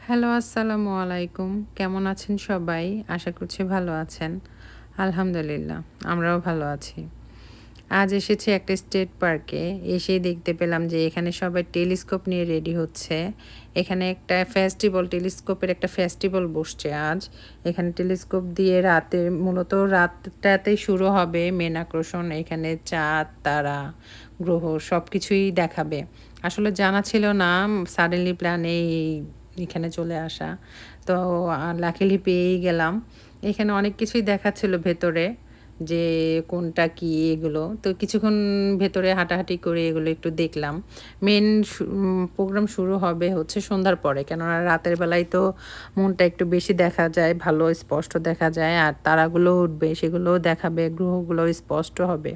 Hello, আসসালামু আলাইকুম। কেমন আছেন সবাই? আশা করছি ভালো আছেন। আলহামদুলিল্লাহ, আমরাও ভালো আছি। আজ এসেছি একটা স্টেট পার্কে। এসেই দেখতে পেলাম যে এখানে সবাই টেলিস্কোপ নিয়ে রেডি হচ্ছে। এখানে একটা টেলিস্কোপের একটা ফেস্টিভ্যাল বসছে আজ। এখানে টেলিস্কোপ দিয়ে মূলত রাতটাতেই শুরু হবে মেন আকর্ষণ। এখানে চাঁদ, তারা, গ্রহ সবকিছুই দেখাবে। আসলে জানা ছিল না, সাডেনলি প্ল্যানেই এখানে চলে আসা। তো লাকিলি পেয়েই গেলাম। এখানে অনেক কিছুই দেখাচ্ছিল ভেতরে যে কোনটা কি এগুলো। তো কিছুক্ষণ ভেতরে হাঁটাহাঁটি করে এগুলো একটু দেখলাম। প্রোগ্রাম শুরু হবে হচ্ছে সন্ধ্যার পরে। কেননা রাতের বেলায় তো মনটা একটু বেশি দেখা যায়, ভালো স্পষ্ট দেখা যায়। আর তারাগুলো উঠবে, সেগুলোও দেখাবে, গ্রহগুলোও স্পষ্ট হবে।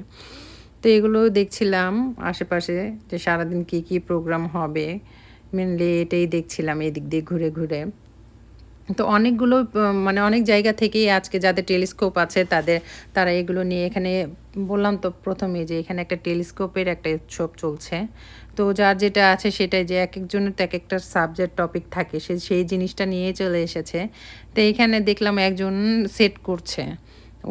তো এগুলোও দেখছিলাম আশেপাশে যে সারাদিন কী, কী প্রোগ্রাম হবে। মেইনলি এটাই দেখছিলাম এদিক দিয়ে ঘুরে, ঘুরে। তো অনেকগুলো মানে অনেক জায়গা থেকেই আজকে যাদের টেলিস্কোপ আছে তারা এগুলো নিয়ে এখানে বললাম তো ১ম এই যে এখানে একটা টেলিস্কোপের একটা উৎসব চলছে। তো যার যেটা আছে সেটাই যে একেকজনের তো একেকটা সাবজেক্ট টপিক থাকে। সেই জিনিসটা নিয়েই চলে এসেছে। তো এইখানে দেখলাম একজন সেট করছে।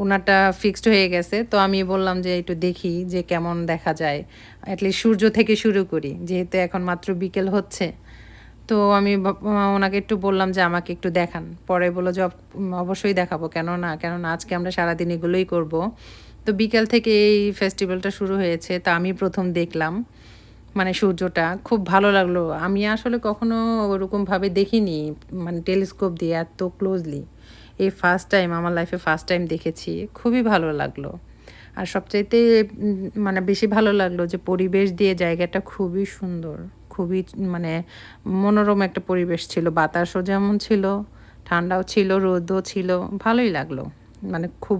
উনারটা ফিক্সড হয়ে গেছে। তো আমি বললাম যে একটু দেখি যে কেমন দেখা যায়। এটলিস্ট সূর্য থেকে শুরু করি। যেহেতু এখন মাত্র বিকেল হচ্ছে। তো আমি ওনাকে একটু বললাম যে, "আমাকে একটু দেখান।" পরে বলল যে, অবশ্যই দেখাবো। কেন না? কেননা আজকে আমরা সারাদিন এগুলোই করব।" তো বিকাল থেকে এই ফেস্টিভ্যালটা শুরু হয়েছে। তা আমি ১ম দেখলাম। মানে সূর্যটা খুব ভালো লাগলো। আমি আসলে কখনো ওরকমভাবে দেখিনি। মানে টেলিস্কোপ দিয়ে এত ক্লোজলি। এই ফার্স্ট টাইম আমার লাইফে ফার্স্ট টাইম দেখেছি। খুবই ভালো লাগলো। আর সবচাইতে মানে বেশি ভালো লাগলো যে পরিবেশ দিয়ে জায়গাটা খুবই সুন্দর। খুবই মানে মনোরম একটা পরিবেশ ছিল। বাতাসও যেমন ছিল, ঠান্ডাও ছিল, রোদও ছিল। ভালোই লাগলো। মানে খুব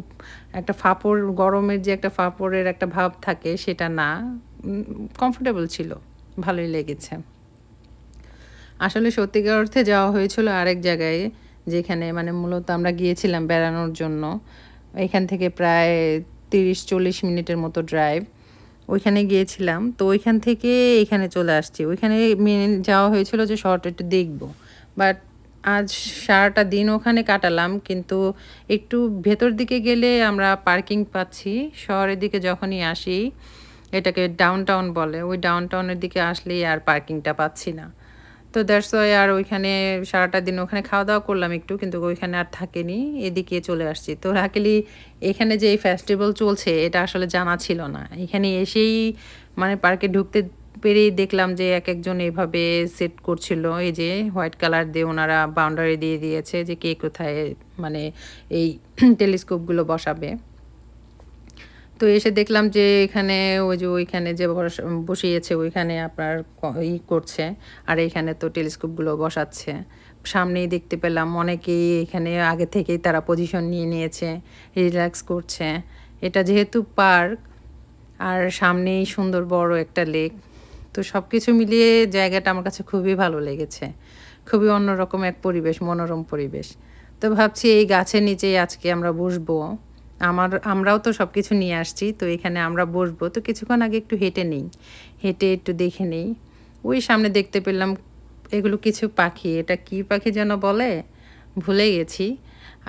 একটা গরমের যে একটা ফাঁপড়ের একটা ভাব থাকে সেটা না। উম কমফোর্টেবল ছিল। ভালোই লেগেছে। আসলে সত্যিকার অর্থে যাওয়া হয়েছিল আরেক জায়গায়, যেখানে মানে মূলত আমরা গিয়েছিলাম বেড়ানোর জন্য। এখান থেকে প্রায় ৩০-৪০ মিনিটের মতো ড্রাইভ। ওইখানে গিয়েছিলাম। তো ওইখান থেকে এখানে চলে আসছি। ওইখানে মেইন যাওয়া হয়েছিল যে শহরটা একটু দেখব। বাট আজ সারাটা দিন ওখানে কাটালাম। কিন্তু একটু ভেতর দিকে গেলে আমরা পার্কিং পাচ্ছি। শহরের দিকে যখনই আসি, এটাকে ডাউনটাউন বলে। ওই ডাউনটাউনের দিকে আসলেই আর পার্কিংটা পাচ্ছি না। তো দ্যাটস ওয়াই আর ওইখানে সারাটা দিন ওখানে খাওয়া-দাওয়া করলাম একটু, কিন্তু ওইখানে আর থাকিনি। এদিকে চলে আসছি। তো লাকিলি এখানে যে এই ফেস্টিভ্যাল চলছে এটা আসলে জানা ছিল না। এখানে এসেই মানে পার্কে ঢুকতে পেরেই দেখলাম যে একেকজন এভাবে সেট করছিল। এই যে হোয়াইট কালার দিয়ে ওনারা বাউন্ডারি দিয়ে দিয়েছে যে কে কোথায় মানে এই টেলিস্কোপগুলো বসাবে। তো এসে দেখলাম যে এখানে ওই যে ওইখানে যে বসিয়েছে ওইখানে আপনার করছে। আর এইখানে তো টেলিস্কোপগুলো বসাচ্ছে। সামনেই দেখতে পেলাম অনেকেই এখানে আগে থেকেই তারা পজিশন নিয়ে নিয়েছে, রিল্যাক্স করছে। এটা যেহেতু পার্ক আর সামনেই সুন্দর বড় একটা লেক। তো সবকিছু মিলিয়ে জায়গাটা আমার কাছে খুবই ভালো লেগেছে। খুবই অন্যরকম এক পরিবেশ, মনোরম পরিবেশ। তো ভাবছি এই গাছের নিচেই আজকে আমরা বসবো। আমরাও তো সবকিছু নিয়ে আসছি। তো এখানে আমরা বসবো। তো কিছুক্ষণ আগে একটু হেঁটে নেই। হেঁটে একটু দেখে নেই। ওই সামনে দেখতে পেলাম এগুলো কিছু পাখি। এটা কি পাখি যেন বলে? ভুলে গেছি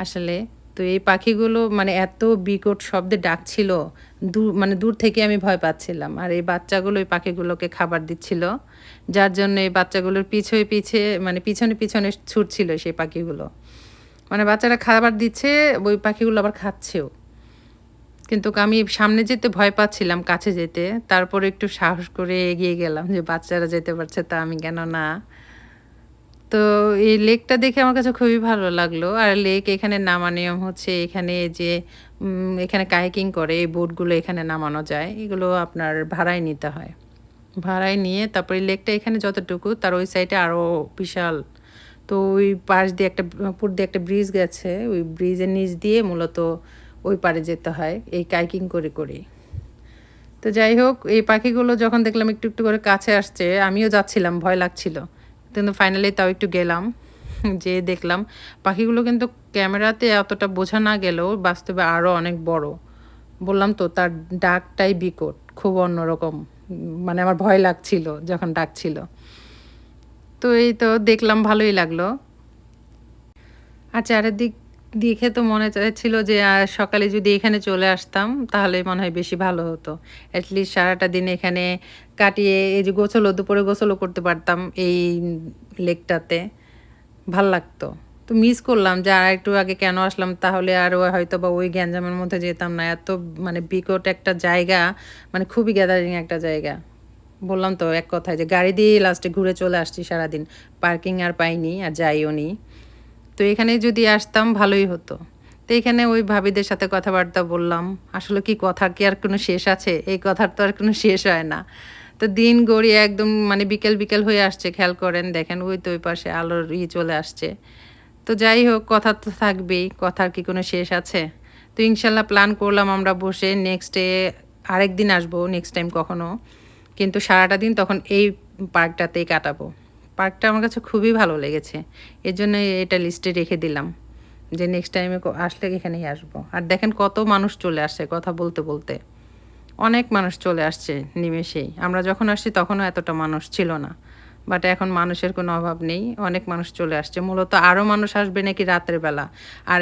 আসলে। তো এই পাখিগুলো মানে এত বিকট শব্দে ডাকছিল, মানে দূর থেকে আমি ভয় পাচ্ছিলাম। আর এই বাচ্চাগুলো এই পাখিগুলোকে খাবার দিচ্ছিল। যার জন্য এই বাচ্চাগুলোর মানে পিছনে, পিছনে ছুটছিল সেই পাখিগুলো। মানে বাচ্চারা খাবার দিচ্ছে, ওই পাখিগুলো আবার খাচ্ছেও। কিন্তু আমি সামনে যেতে ভয় পাচ্ছিলাম, কাছে যেতে। তারপরে একটু সাহস করে এগিয়ে গেলাম যে বাচ্চারা যেতে পারছে তা আমি কেন না? তো এই লেকটা দেখে আমার কাছে খুবই ভালো লাগলো। আর লেক এখানে নামার নিয়ম হচ্ছে এখানে যে এখানে কায়াকিং করে এই বোটগুলো এখানে নামানো যায়। এগুলো আপনার ভাড়ায় নিতে হয়। ভাড়ায় নিয়ে তারপরে লেকটা এখানে যতটুকু তার ওই সাইডে আরো বিশাল। তো ওই পাশ দিয়ে উপর দিয়ে একটা ব্রিজ গেছে। ওই ব্রিজের নিচ দিয়ে মূলত ওই পাড়ে যেতে হয় এই কায়াকিং করে, করেই। তো যাই হোক, এই পাখিগুলো যখন দেখলাম একটু, একটু করে কাছে আসছে, আমিও যাচ্ছিলাম, ভয় লাগছিল। কিন্তু ফাইনালি তাও একটু গেলাম। যেয়ে দেখলাম পাখিগুলো কিন্তু ক্যামেরাতে অতটা বোঝা না গেলেও বাস্তবে আরও অনেক বড়। বললাম তো তার ডাকটাই বিকট, খুব অন্যরকম। মানে আমার ভয় লাগছিল যখন ডাকছিল। তো এই তো দেখলাম ভালোই লাগলো। আর চারিদিক দেখে তো মনে চাচ্ছিল যে সকালে যদি এখানে চলে আসতাম তাহলে মনে হয় বেশি ভালো হতো। এটলিস্ট সারাটা দিন এখানে কাটিয়ে এই যে দুপুরে গোসলও করতে পারতাম এই লেকটাতে। লাগতো। তো মিস করলাম যে আরেকটু আগে কেন আসলাম তাহলে আরও হয়তোবা ওই গ্যাঞ্জামের মধ্যে যেতাম না। এত মানে বিকট একটা জায়গা, মানে খুবই গ্যাদারিং একটা জায়গা। বললাম তো এক কথায় যে গাড়ি দিয়েই লাস্টে ঘুরে চলে আসছি সারাদিন। পার্কিং আর পাইনি আর যাইও নি। তো এখানে যদি আসতাম ভালোই হতো। তো এখানে ওই ভাবিদের সাথে কথাবার্তা বললাম। আসলে কি কথার কি আর কোনো শেষ আছে? এই কথার তো আর কোনো শেষ হয় না। তো দিন গড়িয়ে একদম মানে বিকেল হয়ে আসছে খেয়াল করেন দেখেন ওই তো ওই পাশে আলোর চলে আসছে। তো যাই হোক কথা তো থাকবেই। কথার কি কোনো শেষ আছে? তো ইনশাল্লাহ প্ল্যান করলাম আমরা বসে নেক্সট ডে আরেকদিন আসবো নেক্সট টাইম কখনো। কিন্তু সারাটা দিন তখন এই পার্কটাতেই কাটাবো। পার্কটা আমার কাছে খুবই ভালো লেগেছে। এজন্য এটা লিস্টে রেখে দিলাম। যে নেক্সট টাইমে আসলে এখানেই আসবো। আর দেখেন কত মানুষ চলে আসছে কথা বলতে। অনেক মানুষ চলে আসছে নিমেষেই। আমরা যখন আসছি তখনও এতটা মানুষ ছিল না। বাট এখন মানুষের কোনো অভাব নেই। অনেক মানুষ চলে আসছে। মূলত আরও মানুষ আসবে নাকি রাতের বেলা। আর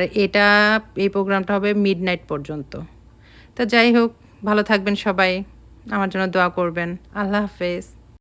এই প্রোগ্রামটা হবে মিডনাইট পর্যন্ত। তো যাই হোক ভালো থাকবেন সবাই। আমার জন্য দোয়া করবেন। আল্লাহ হাফেজ।